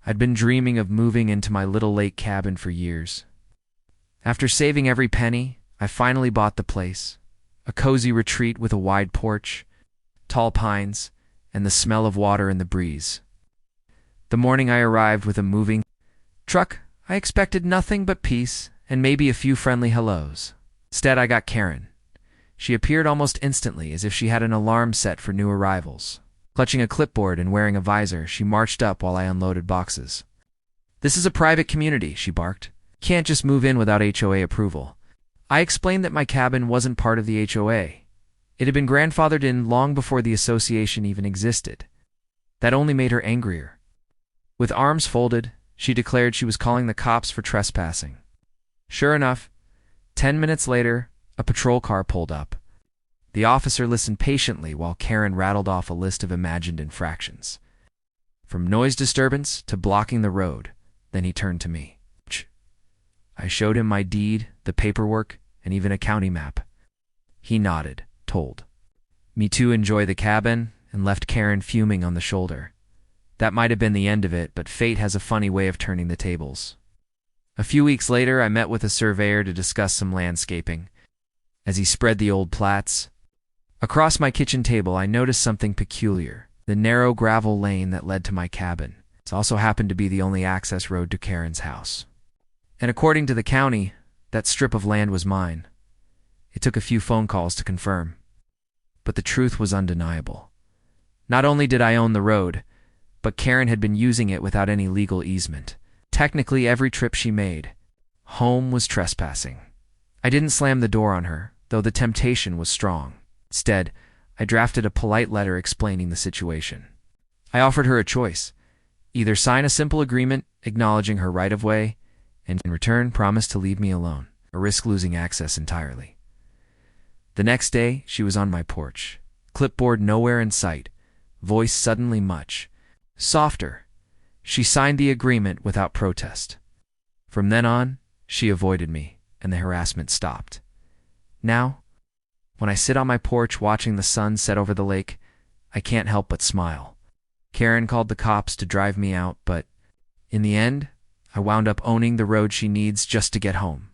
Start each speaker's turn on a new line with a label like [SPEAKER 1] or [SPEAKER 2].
[SPEAKER 1] I'd been dreaming of moving into my little lake cabin for years. After saving every penny, I finally bought the place. A cozy retreat with a wide porch, tall pines, and the smell of water in the breeze. The morning I arrived with a moving truck, I expected nothing but peace and maybe a few friendly hellos. Instead, I got Karen. She appeared almost instantly, as if she had an alarm set for new arrivals. Clutching a clipboard and wearing a visor, she marched up while I unloaded boxes. "This is a private community," she barked. "Can't just move in without HOA approval." I explained that my cabin wasn't part of the HOA. It had been grandfathered in long before the association even existed. That only made her angrier. With arms folded, she declared she was calling the cops for trespassing. Sure enough, 10 minutes later, a patrol car pulled up. The officer listened patiently while Karen rattled off a list of imagined infractions. From noise disturbance to blocking the road, then he turned to me. I showed him my deed, the paperwork, and even a county map. He nodded, told me to enjoy the cabin, and left Karen fuming on the shoulder. That might have been the end of it, but fate has a funny way of turning the tables. A few weeks later, I met with a surveyor to discuss some landscaping. As he spread the old plats across my kitchen table, I noticed something peculiar: the narrow gravel lane that led to my cabin. It also happened to be the only access road to Karen's house. And according to the county, that strip of land was mine. It took a few phone calls to confirm. But the truth was undeniable. Not only did I own the road, but Karen had been using it without any legal easement. Technically, every trip she made home was trespassing. I didn't slam the door on her, though the temptation was strong. Instead, I drafted a polite letter explaining the situation. I offered her a choice: either sign a simple agreement acknowledging her right-of-way, and in return promise to leave me alone, or risk losing access entirely. The next day, she was on my porch, clipboard nowhere in sight, voice suddenly much softer. She signed the agreement without protest. From then on, she avoided me, and the harassment stopped. Now, when I sit on my porch watching the sun set over the lake, I can't help but smile. Karen called the cops to drive me out, but in the end, I wound up owning the road she needs just to get home.